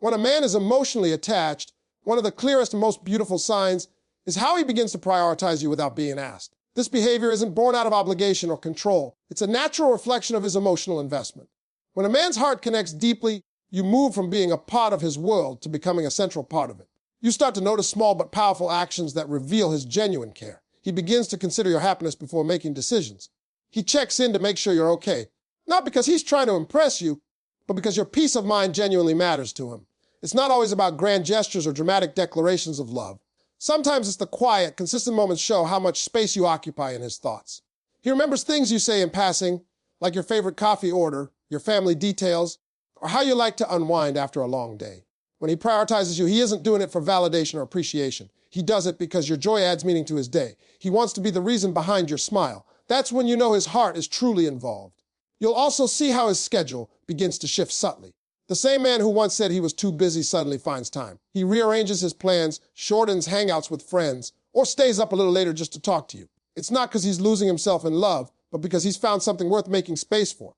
When a man is emotionally attached, one of the clearest and most beautiful signs is how he begins to prioritize you without being asked. This behavior isn't born out of obligation or control. It's a natural reflection of his emotional investment. When a man's heart connects deeply, you move from being a part of his world to becoming a central part of it. You start to notice small but powerful actions that reveal his genuine care. He begins to consider your happiness before making decisions. He checks in to make sure you're okay, not because he's trying to impress you, but because your peace of mind genuinely matters to him. It's not always about grand gestures or dramatic declarations of love. Sometimes it's the quiet, consistent moments show how much space you occupy in his thoughts. He remembers things you say in passing, like your favorite coffee order, your family details, or how you like to unwind after a long day. When he prioritizes you, he isn't doing it for validation or appreciation. He does it because your joy adds meaning to his day. He wants to be the reason behind your smile. That's when you know his heart is truly involved. You'll also see how his schedule begins to shift subtly. The same man who once said he was too busy suddenly finds time. He rearranges his plans, shortens hangouts with friends, or stays up a little later just to talk to you. It's not because he's losing himself in love, but because he's found something worth making space for.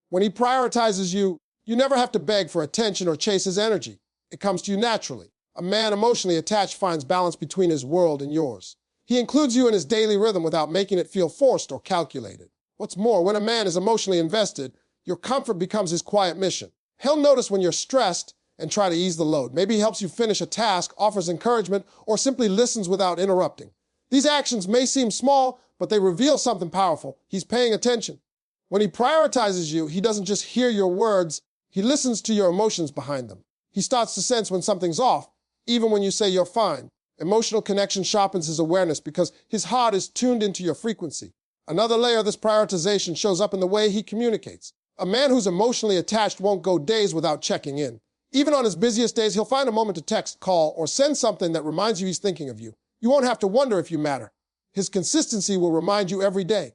When he prioritizes you, you never have to beg for attention or chase his energy. It comes to you naturally. A man emotionally attached finds balance between his world and yours. He includes you in his daily rhythm without making it feel forced or calculated. What's more, when a man is emotionally invested, your comfort becomes his quiet mission. He'll notice when you're stressed and try to ease the load. Maybe he helps you finish a task, offers encouragement, or simply listens without interrupting. These actions may seem small, but they reveal something powerful. He's paying attention. When he prioritizes you, he doesn't just hear your words, he listens to your emotions behind them. He starts to sense when something's off, even when you say you're fine. Emotional connection sharpens his awareness because his heart is tuned into your frequency. Another layer of this prioritization shows up in the way he communicates. A man who's emotionally attached won't go days without checking in. Even on his busiest days, he'll find a moment to text, call, or send something that reminds you he's thinking of you. You won't have to wonder if you matter. His consistency will remind you every day.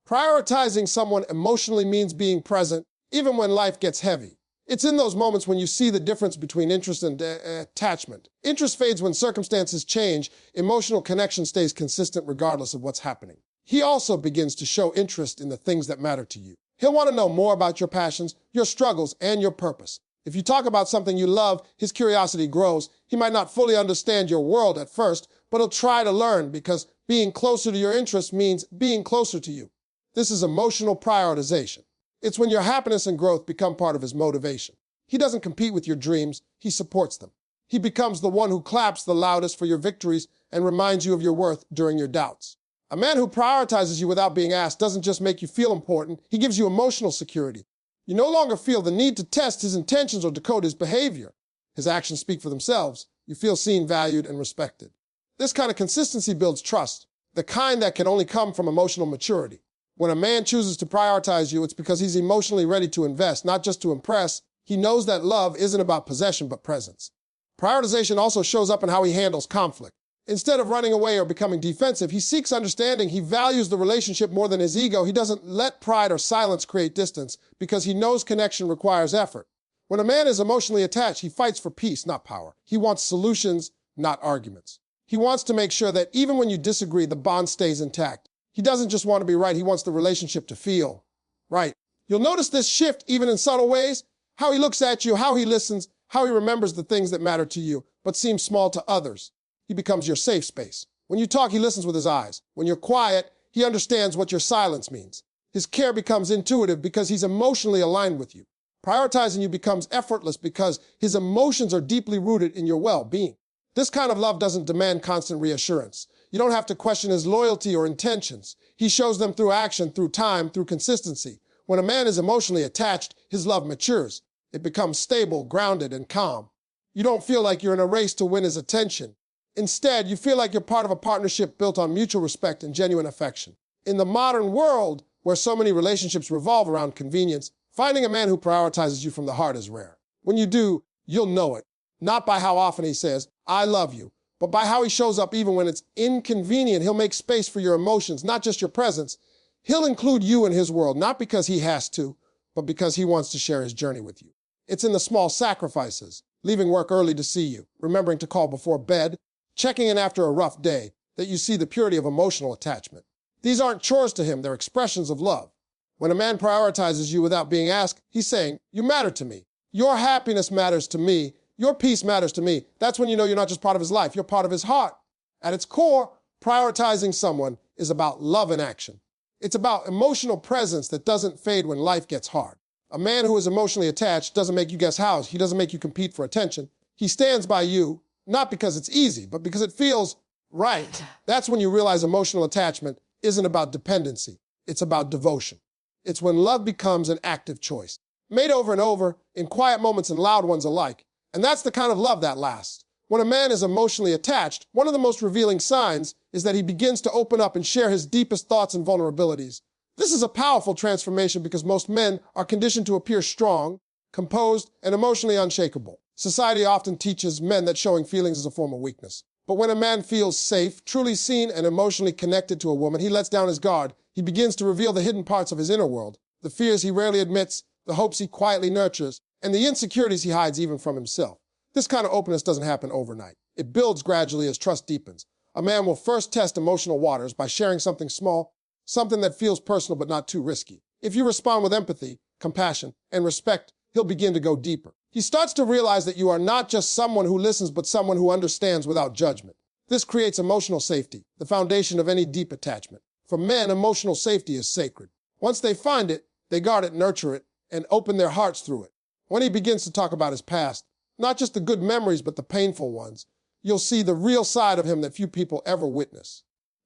Prioritizing someone emotionally means being present, even when life gets heavy. It's in those moments when you see the difference between interest and attachment. Interest fades when circumstances change. Emotional connection stays consistent regardless of what's happening. He also begins to show interest in the things that matter to you. He'll want to know more about your passions, your struggles, and your purpose. If you talk about something you love, his curiosity grows. He might not fully understand your world at first, but he'll try to learn because being closer to your interests means being closer to you. This is emotional prioritization. It's when your happiness and growth become part of his motivation. He doesn't compete with your dreams, he supports them. He becomes the one who claps the loudest for your victories and reminds you of your worth during your doubts. A man who prioritizes you without being asked doesn't just make you feel important, he gives you emotional security. You no longer feel the need to test his intentions or decode his behavior. His actions speak for themselves. You feel seen, valued, and respected. This kind of consistency builds trust, the kind that can only come from emotional maturity. When a man chooses to prioritize you, it's because he's emotionally ready to invest, not just to impress. He knows that love isn't about possession, but presence. Prioritization also shows up in how he handles conflict. Instead of running away or becoming defensive, he seeks understanding. He values the relationship more than his ego. He doesn't let pride or silence create distance because he knows connection requires effort. When a man is emotionally attached, he fights for peace, not power. He wants solutions, not arguments. He wants to make sure that even when you disagree, the bond stays intact. He doesn't just want to be right, he wants the relationship to feel right. You'll notice this shift even in subtle ways. How he looks at you, how he listens, how he remembers the things that matter to you, but seem small to others. He becomes your safe space. When you talk, he listens with his eyes. When you're quiet, he understands what your silence means. His care becomes intuitive because he's emotionally aligned with you. Prioritizing you becomes effortless because his emotions are deeply rooted in your well-being. This kind of love doesn't demand constant reassurance. You don't have to question his loyalty or intentions. He shows them through action, through time, through consistency. When a man is emotionally attached, his love matures. It becomes stable, grounded, and calm. You don't feel like you're in a race to win his attention. Instead, you feel like you're part of a partnership built on mutual respect and genuine affection. In the modern world, where so many relationships revolve around convenience, finding a man who prioritizes you from the heart is rare. When you do, you'll know it. Not by how often he says, "I love you," but by how he shows up even when it's inconvenient. He'll make space for your emotions, not just your presence. He'll include you in his world, not because he has to, but because he wants to share his journey with you. It's in the small sacrifices, leaving work early to see you, remembering to call before bed, checking in after a rough day, that you see the purity of emotional attachment. These aren't chores to him, they're expressions of love. When a man prioritizes you without being asked, he's saying, "You matter to me." Your happiness matters to me. Your peace matters to me. That's when you know you're not just part of his life, you're part of his heart. At its core, prioritizing someone is about love in action. It's about emotional presence that doesn't fade when life gets hard. A man who is emotionally attached doesn't make you guess how. He doesn't make you compete for attention. He stands by you, not because it's easy, but because it feels right. That's when you realize emotional attachment isn't about dependency. It's about devotion. It's when love becomes an active choice, made over and over in quiet moments and loud ones alike. And that's the kind of love that lasts. When a man is emotionally attached, one of the most revealing signs is that he begins to open up and share his deepest thoughts and vulnerabilities. This is a powerful transformation because most men are conditioned to appear strong, composed, and emotionally unshakable. Society often teaches men that showing feelings is a form of weakness. But when a man feels safe, truly seen, and emotionally connected to a woman, he lets down his guard. He begins to reveal the hidden parts of his inner world, the fears he rarely admits, the hopes he quietly nurtures, and the insecurities he hides even from himself. This kind of openness doesn't happen overnight. It builds gradually as trust deepens. A man will first test emotional waters by sharing something small, something that feels personal but not too risky. If you respond with empathy, compassion, and respect, he'll begin to go deeper. He starts to realize that you are not just someone who listens, but someone who understands without judgment. This creates emotional safety, the foundation of any deep attachment. For men, emotional safety is sacred. Once they find it, they guard it, nurture it, and open their hearts through it. When he begins to talk about his past, not just the good memories, but the painful ones, you'll see the real side of him that few people ever witness.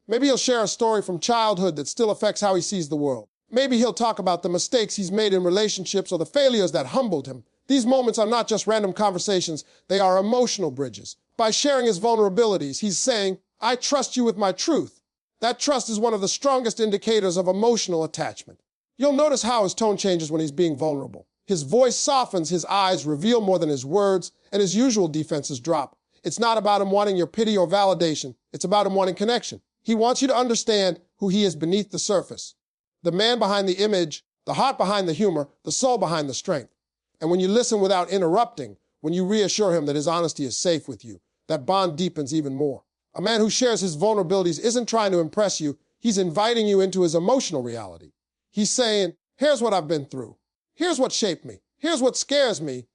Maybe he'll share a story from childhood that still affects how he sees the world. Maybe he'll talk about the mistakes he's made in relationships or the failures that humbled him. These moments are not just random conversations, they are emotional bridges. By sharing his vulnerabilities, he's saying, I trust you with my truth. That trust is one of the strongest indicators of emotional attachment. You'll notice how his tone changes when he's being vulnerable. His voice softens, his eyes reveal more than his words, and his usual defenses drop. It's not about him wanting your pity or validation. It's about him wanting connection. He wants you to understand who he is beneath the surface. The man behind the image, the heart behind the humor, the soul behind the strength. And when you listen without interrupting, when you reassure him that his honesty is safe with you, that bond deepens even more. A man who shares his vulnerabilities isn't trying to impress you. He's inviting you into his emotional reality. He's saying, here's what I've been through. Here's what shaped me. Here's what scares me.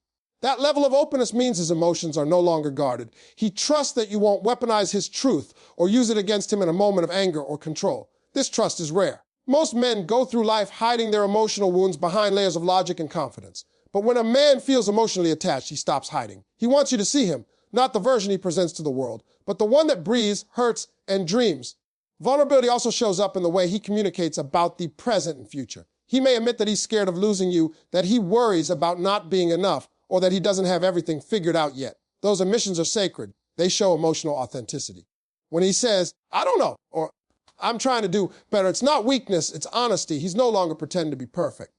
That level of openness means his emotions are no longer guarded. He trusts that you won't weaponize his truth or use it against him in a moment of anger or control. This trust is rare. Most men go through life hiding their emotional wounds behind layers of logic and confidence. But when a man feels emotionally attached, he stops hiding. He wants you to see him, not the version he presents to the world, but the one that breathes, hurts, and dreams. Vulnerability also shows up in the way he communicates about the present and future. He may admit that he's scared of losing you, that he worries about not being enough, or that he doesn't have everything figured out yet. Those admissions are sacred. They show emotional authenticity. When he says, I don't know, or I'm trying to do better, it's not weakness, it's honesty. He's no longer pretending to be perfect.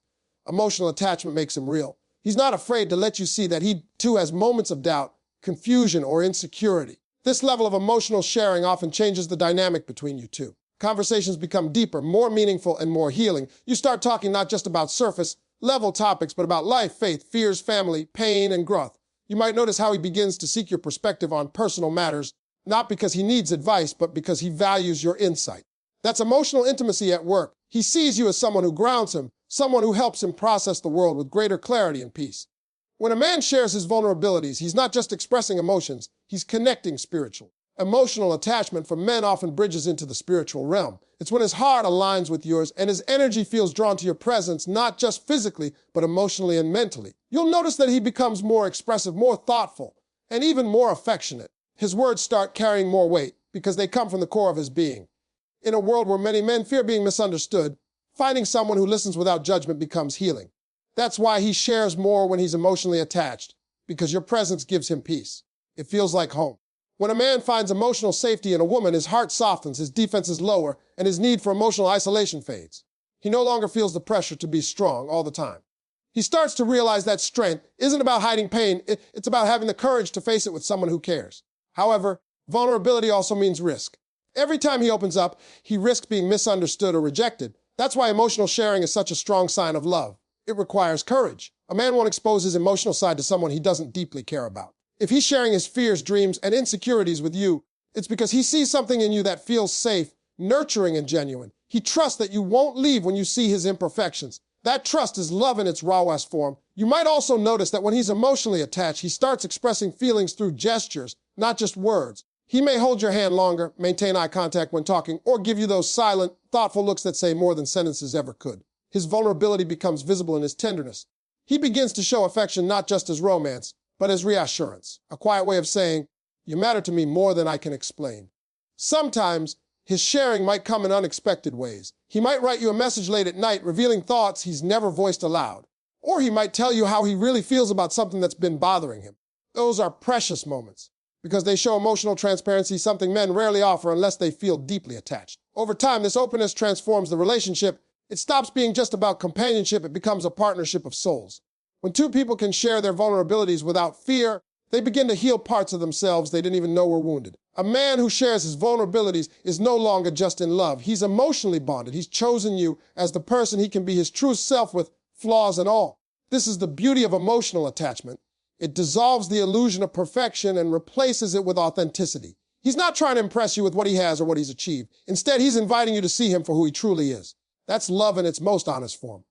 Emotional attachment makes him real. He's not afraid to let you see that he, too, has moments of doubt, confusion, or insecurity. This level of emotional sharing often changes the dynamic between you two. Conversations become deeper, more meaningful, and more healing. You start talking not just about surface-level topics, but about life, faith, fears, family, pain, and growth. You might notice how he begins to seek your perspective on personal matters, not because he needs advice, but because he values your insight. That's emotional intimacy at work. He sees you as someone who grounds him, someone who helps him process the world with greater clarity and peace. When a man shares his vulnerabilities, he's not just expressing emotions, he's connecting spiritually. Emotional attachment for men often bridges into the spiritual realm. It's when his heart aligns with yours and his energy feels drawn to your presence, not just physically, but emotionally and mentally. You'll notice that he becomes more expressive, more thoughtful, and even more affectionate. His words start carrying more weight because they come from the core of his being. In a world where many men fear being misunderstood, finding someone who listens without judgment becomes healing. That's why he shares more when he's emotionally attached, because your presence gives him peace. It feels like home. When a man finds emotional safety in a woman, his heart softens, his defenses lower, and his need for emotional isolation fades. He no longer feels the pressure to be strong all the time. He starts to realize that strength isn't about hiding pain, it's about having the courage to face it with someone who cares. However, vulnerability also means risk. Every time he opens up, he risks being misunderstood or rejected. That's why emotional sharing is such a strong sign of love. It requires courage. A man won't expose his emotional side to someone he doesn't deeply care about. If he's sharing his fears, dreams, and insecurities with you, it's because he sees something in you that feels safe, nurturing, and genuine. He trusts that you won't leave when you see his imperfections. That trust is love in its rawest form. You might also notice that when he's emotionally attached, he starts expressing feelings through gestures, not just words. He may hold your hand longer, maintain eye contact when talking, or give you those silent, thoughtful looks that say more than sentences ever could. His vulnerability becomes visible in his tenderness. He begins to show affection not just as romance, but as reassurance, a quiet way of saying, "You matter to me more than I can explain." Sometimes, his sharing might come in unexpected ways. He might write you a message late at night, revealing thoughts he's never voiced aloud. Or he might tell you how he really feels about something that's been bothering him. Those are precious moments, because they show emotional transparency, something men rarely offer unless they feel deeply attached. Over time, this openness transforms the relationship. It stops being just about companionship, it becomes a partnership of souls. When two people can share their vulnerabilities without fear, they begin to heal parts of themselves they didn't even know were wounded. A man who shares his vulnerabilities is no longer just in love. He's emotionally bonded. He's chosen you as the person he can be his true self with, flaws and all. This is the beauty of emotional attachment. It dissolves the illusion of perfection and replaces it with authenticity. He's not trying to impress you with what he has or what he's achieved. Instead, he's inviting you to see him for who he truly is. That's love in its most honest form.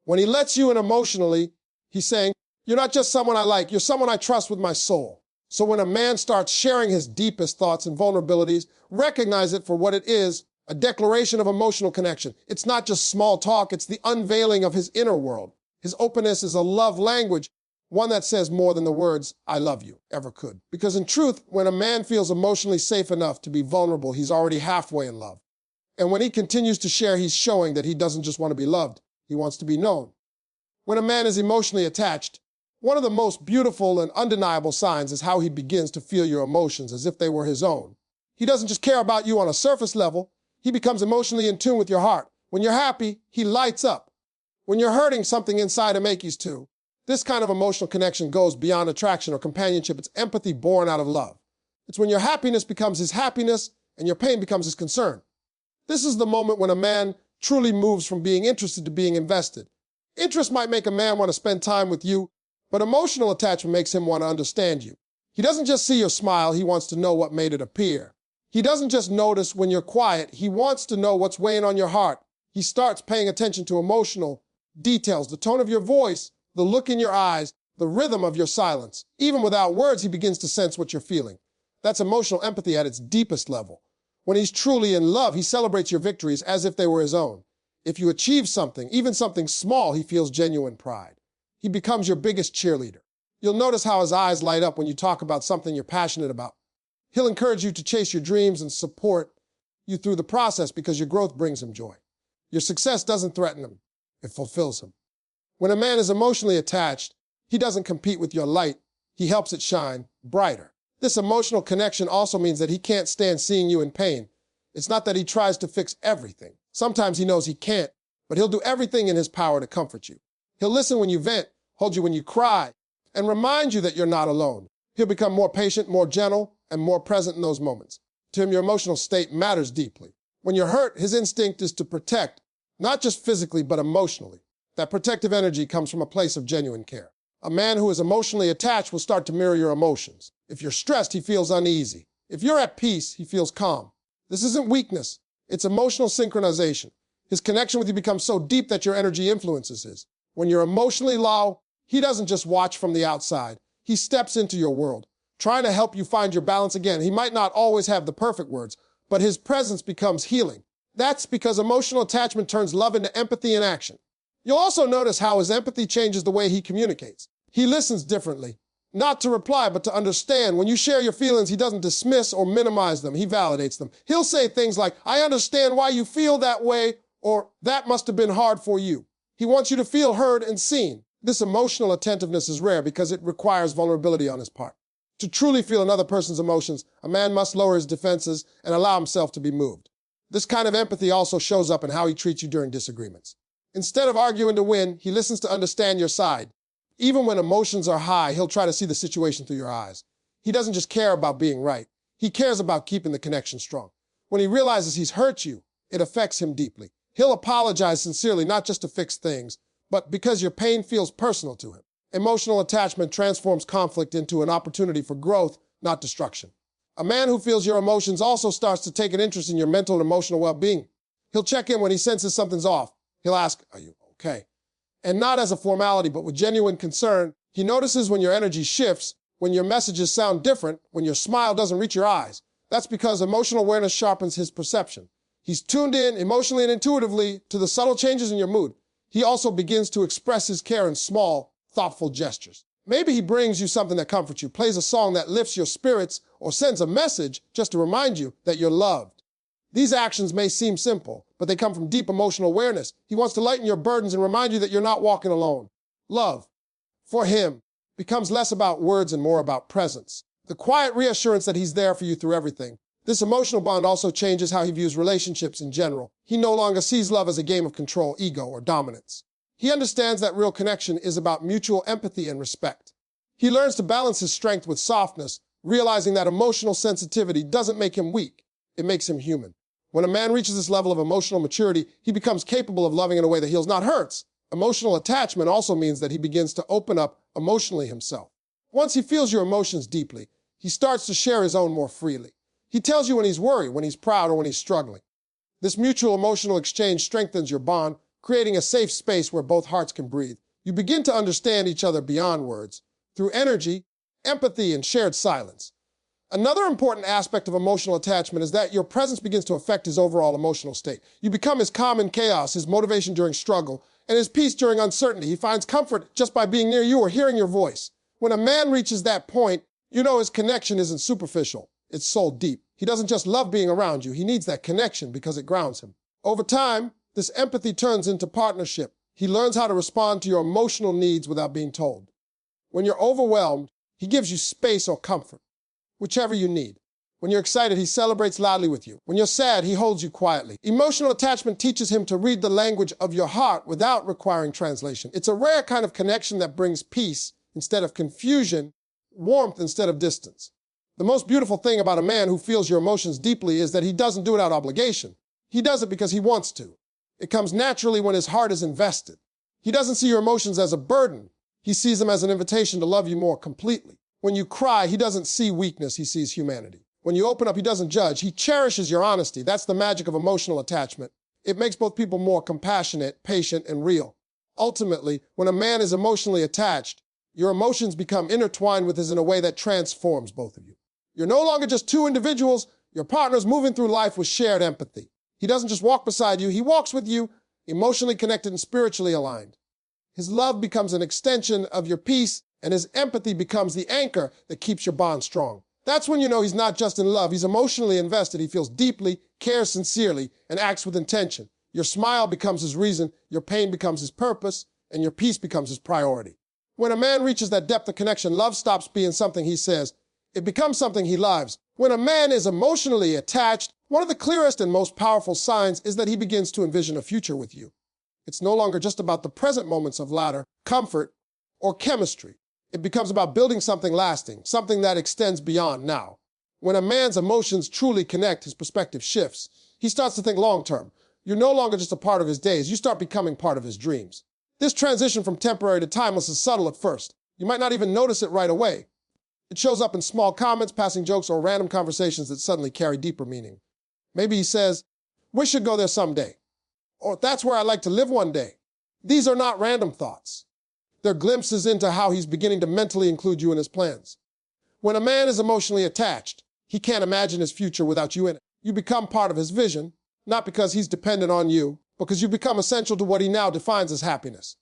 When he lets you in emotionally, he's saying, "You're not just someone I like, you're someone I trust with my soul." So when a man starts sharing his deepest thoughts and vulnerabilities, recognize it for what it is, a declaration of emotional connection. It's not just small talk, it's the unveiling of his inner world. His openness is a love language, one that says more than the words, "I love you," ever could. Because in truth, when a man feels emotionally safe enough to be vulnerable, he's already halfway in love. And when he continues to share, he's showing that he doesn't just want to be loved, he wants to be known. When a man is emotionally attached, one of the most beautiful and undeniable signs is how he begins to feel your emotions as if they were his own. He doesn't just care about you on a surface level, he becomes emotionally in tune with your heart. When you're happy, he lights up. When you're hurting, something inside him aches too. This kind of emotional connection goes beyond attraction or companionship. It's empathy born out of love. It's when your happiness becomes his happiness and your pain becomes his concern. This is the moment when a man truly moves from being interested to being invested. Interest might make a man want to spend time with you, but emotional attachment makes him want to understand you. He doesn't just see your smile, he wants to know what made it appear. He doesn't just notice when you're quiet, he wants to know what's weighing on your heart. He starts paying attention to emotional details, the tone of your voice, the look in your eyes, the rhythm of your silence. Even without words, he begins to sense what you're feeling. That's emotional empathy at its deepest level. When he's truly in love, he celebrates your victories as if they were his own. If you achieve something, even something small, he feels genuine pride. He becomes your biggest cheerleader. You'll notice how his eyes light up when you talk about something you're passionate about. He'll encourage you to chase your dreams and support you through the process because your growth brings him joy. Your success doesn't threaten him, it fulfills him. When a man is emotionally attached, he doesn't compete with your light, he helps it shine brighter. This emotional connection also means that he can't stand seeing you in pain. It's not that he tries to fix everything. Sometimes he knows he can't, but he'll do everything in his power to comfort you. He'll listen when you vent, hold you when you cry, and remind you that you're not alone. He'll become more patient, more gentle, and more present in those moments. To him, your emotional state matters deeply. When you're hurt, his instinct is to protect, not just physically, but emotionally. That protective energy comes from a place of genuine care. A man who is emotionally attached will start to mirror your emotions. If you're stressed, he feels uneasy. If you're at peace, he feels calm. This isn't weakness, it's emotional synchronization. His connection with you becomes so deep that your energy influences his. When you're emotionally low, he doesn't just watch from the outside. He steps into your world, trying to help you find your balance again. He might not always have the perfect words, but his presence becomes healing. That's because emotional attachment turns love into empathy in action. You'll also notice how his empathy changes the way he communicates. He listens differently, not to reply, but to understand. When you share your feelings, he doesn't dismiss or minimize them. He validates them. He'll say things like, "I understand why you feel that way," or "that must have been hard for you." He wants you to feel heard and seen. This emotional attentiveness is rare because it requires vulnerability on his part. To truly feel another person's emotions, a man must lower his defenses and allow himself to be moved. This kind of empathy also shows up in how he treats you during disagreements. Instead of arguing to win, he listens to understand your side. Even when emotions are high, he'll try to see the situation through your eyes. He doesn't just care about being right. He cares about keeping the connection strong. When he realizes he's hurt you, it affects him deeply. He'll apologize sincerely, not just to fix things, but because your pain feels personal to him. Emotional attachment transforms conflict into an opportunity for growth, not destruction. A man who feels your emotions also starts to take an interest in your mental and emotional well-being. He'll check in when he senses something's off. He'll ask, "Are you okay?" and not as a formality, but with genuine concern. He notices when your energy shifts, when your messages sound different, when your smile doesn't reach your eyes. That's because emotional awareness sharpens his perception. He's tuned in emotionally and intuitively to the subtle changes in your mood. He also begins to express his care in small, thoughtful gestures. Maybe he brings you something that comforts you, plays a song that lifts your spirits, or sends a message just to remind you that you're loved. These actions may seem simple, but they come from deep emotional awareness. He wants to lighten your burdens and remind you that you're not walking alone. Love, for him, becomes less about words and more about presence. The quiet reassurance that he's there for you through everything. This emotional bond also changes how he views relationships in general. He no longer sees love as a game of control, ego, or dominance. He understands that real connection is about mutual empathy and respect. He learns to balance his strength with softness, realizing that emotional sensitivity doesn't make him weak, it makes him human. When a man reaches this level of emotional maturity, he becomes capable of loving in a way that heals, not hurts. Emotional attachment also means that he begins to open up emotionally himself. Once he feels your emotions deeply, he starts to share his own more freely. He tells you when he's worried, when he's proud, or when he's struggling. This mutual emotional exchange strengthens your bond, creating a safe space where both hearts can breathe. You begin to understand each other beyond words, through energy, empathy, and shared silence. Another important aspect of emotional attachment is that your presence begins to affect his overall emotional state. You become his calm in chaos, his motivation during struggle, and his peace during uncertainty. He finds comfort just by being near you or hearing your voice. When a man reaches that point, you know his connection isn't superficial. It's soul deep. He doesn't just love being around you. He needs that connection because it grounds him. Over time, this empathy turns into partnership. He learns how to respond to your emotional needs without being told. When you're overwhelmed, he gives you space or comfort, whichever you need. When you're excited, he celebrates loudly with you. When you're sad, he holds you quietly. Emotional attachment teaches him to read the language of your heart without requiring translation. It's a rare kind of connection that brings peace instead of confusion, warmth instead of distance. The most beautiful thing about a man who feels your emotions deeply is that he doesn't do it out of obligation. He does it because he wants to. It comes naturally when his heart is invested. He doesn't see your emotions as a burden. He sees them as an invitation to love you more completely. When you cry, he doesn't see weakness, he sees humanity. When you open up, he doesn't judge. He cherishes your honesty. That's the magic of emotional attachment. It makes both people more compassionate, patient, and real. Ultimately, when a man is emotionally attached, your emotions become intertwined with his in a way that transforms both of you. You're no longer just two individuals. Your partner's moving through life with shared empathy. He doesn't just walk beside you. He walks with you, emotionally connected and spiritually aligned. His love becomes an extension of your peace, and his empathy becomes the anchor that keeps your bond strong. That's when you know he's not just in love. He's emotionally invested. He feels deeply, cares sincerely, and acts with intention. Your smile becomes his reason, your pain becomes his purpose, and your peace becomes his priority. When a man reaches that depth of connection, love stops being something he says. It becomes something he lives. When a man is emotionally attached, one of the clearest and most powerful signs is that he begins to envision a future with you. It's no longer just about the present moments of laughter, comfort, or chemistry. It becomes about building something lasting, something that extends beyond now. When a man's emotions truly connect, his perspective shifts. He starts to think long-term. You're no longer just a part of his days. You start becoming part of his dreams. This transition from temporary to timeless is subtle at first. You might not even notice it right away. It shows up in small comments, passing jokes, or random conversations that suddenly carry deeper meaning. Maybe he says, "We should go there someday." Or, "That's where I'd like to live one day." These are not random thoughts. They're glimpses into how he's beginning to mentally include you in his plans. When a man is emotionally attached, he can't imagine his future without you in it. You become part of his vision, not because he's dependent on you, but because you become essential to what he now defines as happiness.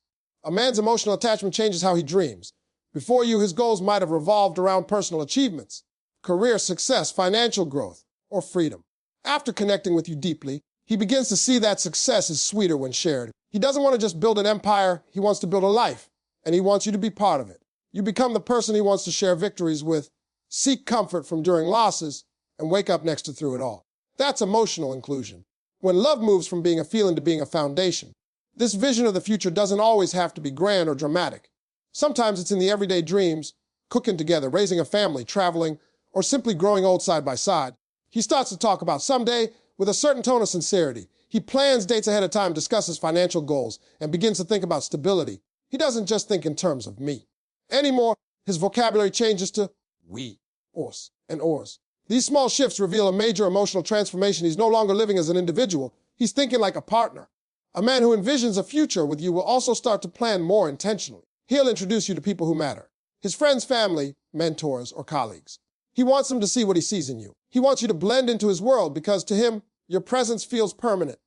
A man's emotional attachment changes how he dreams. Before you, his goals might have revolved around personal achievements, career success, financial growth, or freedom. After connecting with you deeply, he begins to see that success is sweeter when shared. He doesn't want to just build an empire, he wants to build a life, and he wants you to be part of it. You become the person he wants to share victories with, seek comfort from during losses, and wake up next to through it all. That's emotional inclusion. When love moves from being a feeling to being a foundation, this vision of the future doesn't always have to be grand or dramatic. Sometimes it's in the everyday dreams, cooking together, raising a family, traveling, or simply growing old side by side. He starts to talk about someday with a certain tone of sincerity. He plans dates ahead of time, discusses financial goals, and begins to think about stability. He doesn't just think in terms of me. Anymore, his vocabulary changes to we, us, and ours. These small shifts reveal a major emotional transformation. He's no longer living as an individual. He's thinking like a partner. A man who envisions a future with you will also start to plan more intentionally. He'll introduce you to people who matter. His friends, family, mentors, or colleagues. He wants them to see what he sees in you. He wants you to blend into his world because to him, your presence feels permanent.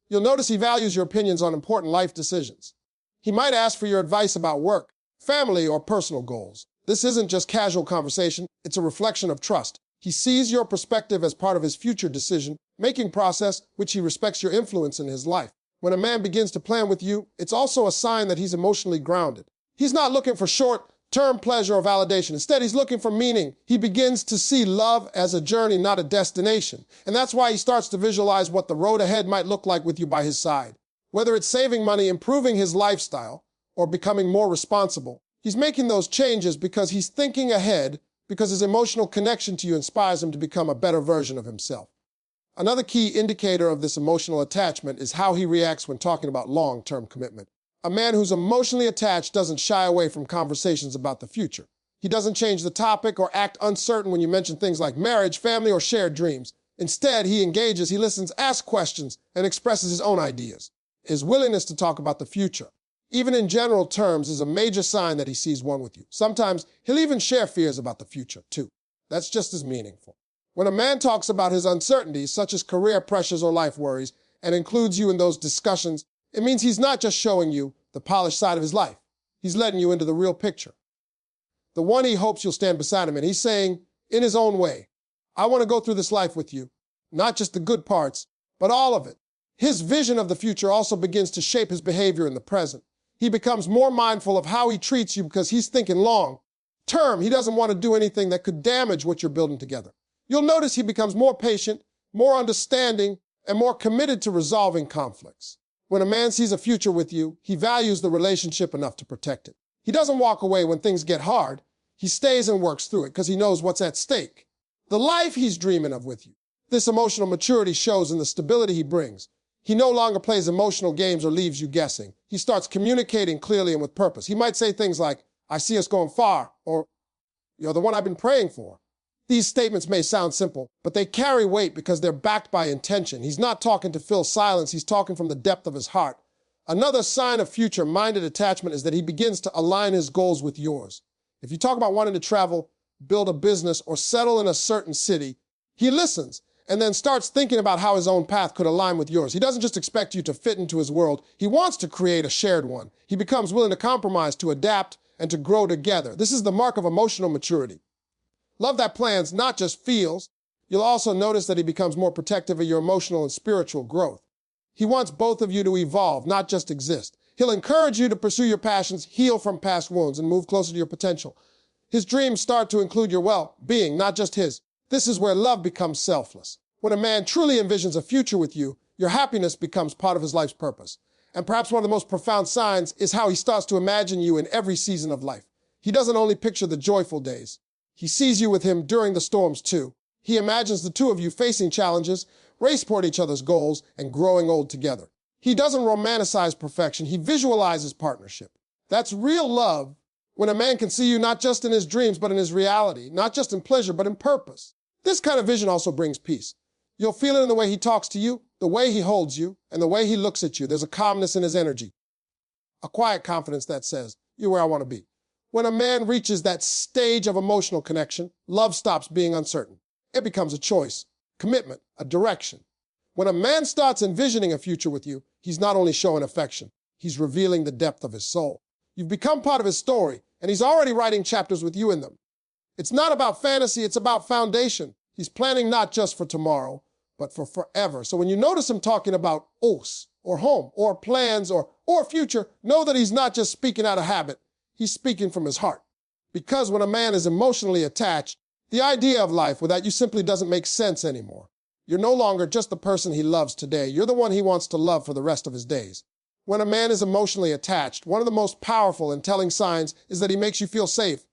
You'll notice he values your opinions on important life decisions. He might ask for your advice about work, family, or personal goals. This isn't just casual conversation, it's a reflection of trust. He sees your perspective as part of his future decision-making process, which he respects your influence in his life. When a man begins to plan with you, it's also a sign that he's emotionally grounded. He's not looking for short-term pleasure or validation. Instead, he's looking for meaning. He begins to see love as a journey, not a destination. And that's why he starts to visualize what the road ahead might look like with you by his side. Whether it's saving money, improving his lifestyle, or becoming more responsible, he's making those changes because he's thinking ahead, because his emotional connection to you inspires him to become a better version of himself. Another key indicator of this emotional attachment is how he reacts when talking about long-term commitment. A man who's emotionally attached doesn't shy away from conversations about the future. He doesn't change the topic or act uncertain when you mention things like marriage, family, or shared dreams. Instead, he engages, he listens, asks questions, and expresses his own ideas. His willingness to talk about the future, even in general terms, is a major sign that he sees one with you. Sometimes he'll even share fears about the future, too. That's just as meaningful. When a man talks about his uncertainties, such as career pressures or life worries, and includes you in those discussions, it means he's not just showing you the polished side of his life. He's letting you into the real picture. The one he hopes you'll stand beside him in. He's saying, in his own way, I want to go through this life with you, not just the good parts, but all of it. His vision of the future also begins to shape his behavior in the present. He becomes more mindful of how he treats you because he's thinking long term. He doesn't want to do anything that could damage what you're building together. You'll notice he becomes more patient, more understanding, and more committed to resolving conflicts. When a man sees a future with you, he values the relationship enough to protect it. He doesn't walk away when things get hard. He stays and works through it because he knows what's at stake. The life he's dreaming of with you. This emotional maturity shows in the stability he brings. He no longer plays emotional games or leaves you guessing. He starts communicating clearly and with purpose. He might say things like, I see us going far, or, you're the one I've been praying for. These statements may sound simple, but they carry weight because they're backed by intention. He's not talking to fill silence, he's talking from the depth of his heart. Another sign of future-minded attachment is that he begins to align his goals with yours. If you talk about wanting to travel, build a business, or settle in a certain city, he listens and then starts thinking about how his own path could align with yours. He doesn't just expect you to fit into his world. He wants to create a shared one. He becomes willing to compromise, to adapt, and to grow together. This is the mark of emotional maturity. Love that plans, not just feels. You'll also notice that he becomes more protective of your emotional and spiritual growth. He wants both of you to evolve, not just exist. He'll encourage you to pursue your passions, heal from past wounds, and move closer to your potential. His dreams start to include your well-being, not just his. This is where love becomes selfless. When a man truly envisions a future with you, your happiness becomes part of his life's purpose. And perhaps one of the most profound signs is how he starts to imagine you in every season of life. He doesn't only picture the joyful days. He sees you with him during the storms too. He imagines the two of you facing challenges, racing toward each other's goals, and growing old together. He doesn't romanticize perfection. He visualizes partnership. That's real love, when a man can see you not just in his dreams, but in his reality, not just in pleasure, but in purpose. This kind of vision also brings peace. You'll feel it in the way he talks to you, the way he holds you, and the way he looks at you. There's a calmness in his energy, a quiet confidence that says, you're where I want to be. When a man reaches that stage of emotional connection, love stops being uncertain. It becomes a choice, commitment, a direction. When a man starts envisioning a future with you, he's not only showing affection, he's revealing the depth of his soul. You've become part of his story, and he's already writing chapters with you in them. It's not about fantasy, it's about foundation. He's planning not just for tomorrow, but for forever. So when you notice him talking about os, or home, or plans, or future, know that he's not just speaking out of habit. He's speaking from his heart. Because when a man is emotionally attached, the idea of life without you simply doesn't make sense anymore. You're no longer just the person he loves today. You're the one he wants to love for the rest of his days. When a man is emotionally attached, one of the most powerful and telling signs is that he makes you feel safe.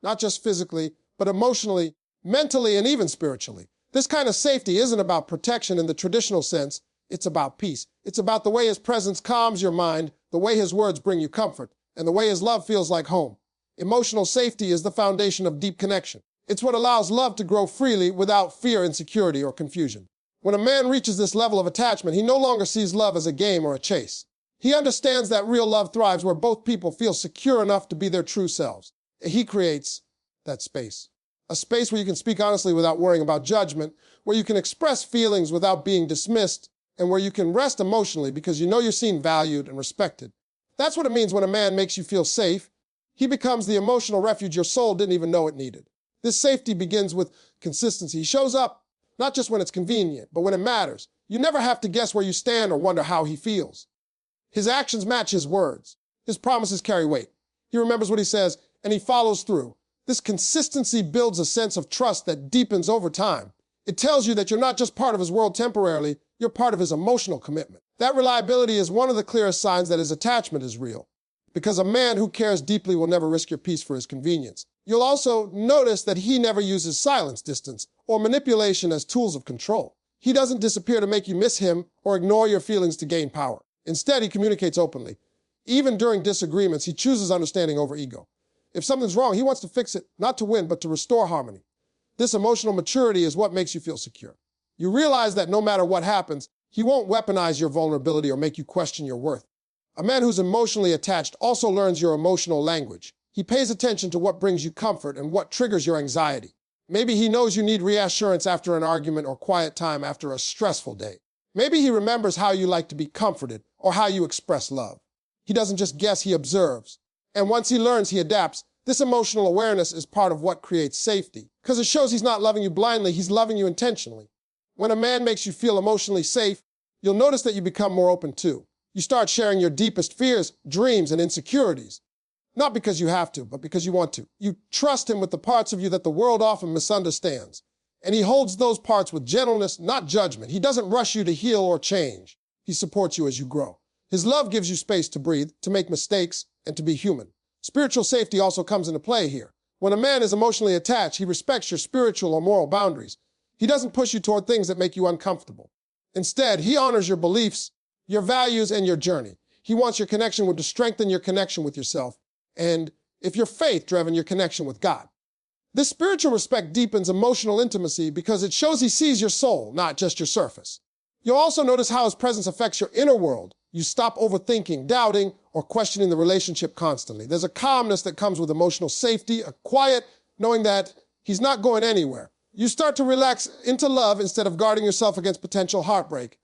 Not just physically, but emotionally, mentally, and even spiritually. This kind of safety isn't about protection in the traditional sense. It's about peace. It's about the way his presence calms your mind, the way his words bring you comfort, and the way his love feels like home. Emotional safety is the foundation of deep connection. It's what allows love to grow freely without fear, insecurity, or confusion. When a man reaches this level of attachment, he no longer sees love as a game or a chase. He understands that real love thrives where both people feel secure enough to be their true selves. He creates that space. A space where you can speak honestly without worrying about judgment, where you can express feelings without being dismissed, and where you can rest emotionally because you know you're seen, valued, and respected. That's what it means when a man makes you feel safe. He becomes the emotional refuge your soul didn't even know it needed. This safety begins with consistency. He shows up not just when it's convenient, but when it matters. You never have to guess where you stand or wonder how he feels. His actions match his words. His promises carry weight. He remembers what he says, and he follows through. This consistency builds a sense of trust that deepens over time. It tells you that you're not just part of his world temporarily, you're part of his emotional commitment. That reliability is one of the clearest signs that his attachment is real, because a man who cares deeply will never risk your peace for his convenience. You'll also notice that he never uses silence, distance, or manipulation as tools of control. He doesn't disappear to make you miss him or ignore your feelings to gain power. Instead, he communicates openly. Even during disagreements, he chooses understanding over ego. If something's wrong, he wants to fix it, not to win, but to restore harmony. This emotional maturity is what makes you feel secure. You realize that no matter what happens, he won't weaponize your vulnerability or make you question your worth. A man who's emotionally attached also learns your emotional language. He pays attention to what brings you comfort and what triggers your anxiety. Maybe he knows you need reassurance after an argument or quiet time after a stressful day. Maybe he remembers how you like to be comforted or how you express love. He doesn't just guess, he observes. And once he learns, he adapts. This emotional awareness is part of what creates safety, because it shows he's not loving you blindly, he's loving you intentionally. When a man makes you feel emotionally safe, you'll notice that you become more open too. You start sharing your deepest fears, dreams, and insecurities. Not because you have to, but because you want to. You trust him with the parts of you that the world often misunderstands. And he holds those parts with gentleness, not judgment. He doesn't rush you to heal or change. He supports you as you grow. His love gives you space to breathe, to make mistakes, and to be human. Spiritual safety also comes into play here. When a man is emotionally attached, he respects your spiritual or moral boundaries. He doesn't push you toward things that make you uncomfortable. Instead, he honors your beliefs, your values, and your journey. He wants your connection to strengthen your connection with yourself, and if you're faith-driven, your connection with God. This spiritual respect deepens emotional intimacy because it shows he sees your soul, not just your surface. You'll also notice how his presence affects your inner world. You stop overthinking, doubting, or questioning the relationship constantly. There's a calmness that comes with emotional safety, a quiet knowing that he's not going anywhere. You start to relax into love instead of guarding yourself against potential heartbreak.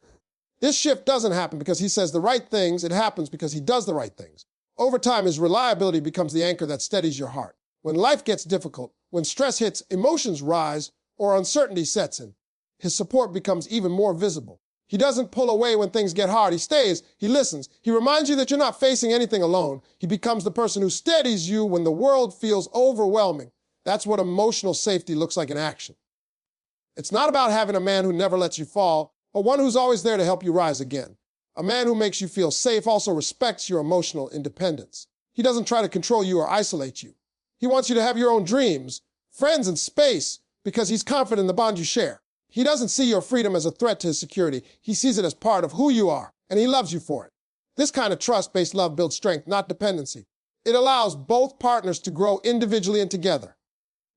This shift doesn't happen because he says the right things, it happens because he does the right things. Over time, his reliability becomes the anchor that steadies your heart. When life gets difficult, when stress hits, emotions rise, or uncertainty sets in, his support becomes even more visible. He doesn't pull away when things get hard. He stays, he listens. He reminds you that you're not facing anything alone. He becomes the person who steadies you when the world feels overwhelming. That's what emotional safety looks like in action. It's not about having a man who never lets you fall, or one who's always there to help you rise again. A man who makes you feel safe also respects your emotional independence. He doesn't try to control you or isolate you. He wants you to have your own dreams, friends, and space because he's confident in the bond you share. He doesn't see your freedom as a threat to his security. He sees it as part of who you are, and he loves you for it. This kind of trust-based love builds strength, not dependency. It allows both partners to grow individually and together.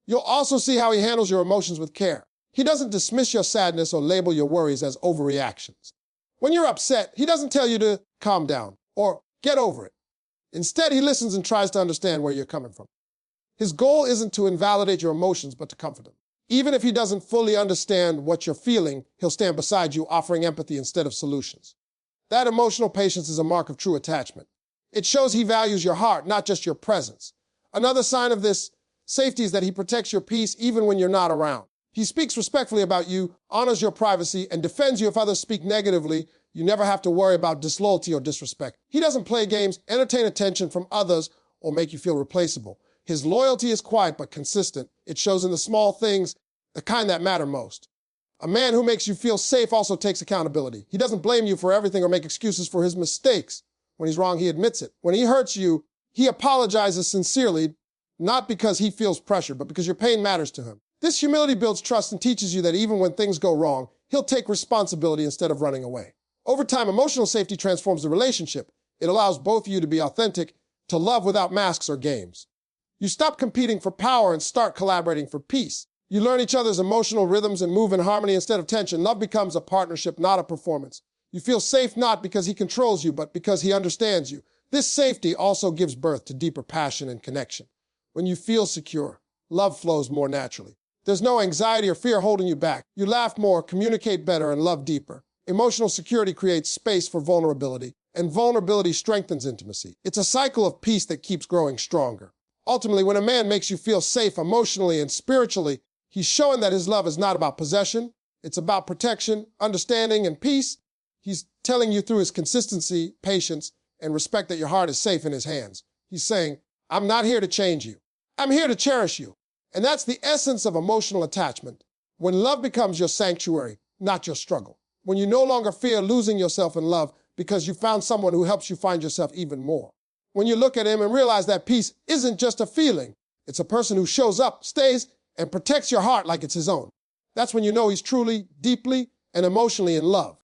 You'll also see how he handles your emotions with care. He doesn't dismiss your sadness or label your worries as overreactions. When you're upset, he doesn't tell you to calm down or get over it. Instead, he listens and tries to understand where you're coming from. His goal isn't to invalidate your emotions, but to comfort them. Even if he doesn't fully understand what you're feeling, he'll stand beside you, offering empathy instead of solutions. That emotional patience is a mark of true attachment. It shows he values your heart, not just your presence. Another sign of this safety is that he protects your peace even when you're not around. He speaks respectfully about you, honors your privacy, and defends you if others speak negatively. You never have to worry about disloyalty or disrespect. He doesn't play games, entertain attention from others, or make you feel replaceable. His loyalty is quiet but consistent. It shows in the small things, the kind that matter most. A man who makes you feel safe also takes accountability. He doesn't blame you for everything or make excuses for his mistakes. When he's wrong, he admits it. When he hurts you, he apologizes sincerely, not because he feels pressured, but because your pain matters to him. This humility builds trust and teaches you that even when things go wrong, he'll take responsibility instead of running away. Over time, emotional safety transforms the relationship. It allows both of you to be authentic, to love without masks or games. You stop competing for power and start collaborating for peace. You learn each other's emotional rhythms and move in harmony instead of tension. Love becomes a partnership, not a performance. You feel safe not because he controls you, but because he understands you. This safety also gives birth to deeper passion and connection. When you feel secure, love flows more naturally. There's no anxiety or fear holding you back. You laugh more, communicate better, and love deeper. Emotional security creates space for vulnerability, and vulnerability strengthens intimacy. It's a cycle of peace that keeps growing stronger. Ultimately, when a man makes you feel safe emotionally and spiritually, he's showing that his love is not about possession. It's about protection, understanding, and peace. He's telling you through his consistency, patience, and respect that your heart is safe in his hands. He's saying, I'm not here to change you. I'm here to cherish you. And that's the essence of emotional attachment. When love becomes your sanctuary, not your struggle. When you no longer fear losing yourself in love because you found someone who helps you find yourself even more. When you look at him and realize that peace isn't just a feeling, it's a person who shows up, stays, and protects your heart like it's his own. That's when you know he's truly, deeply, and emotionally in love.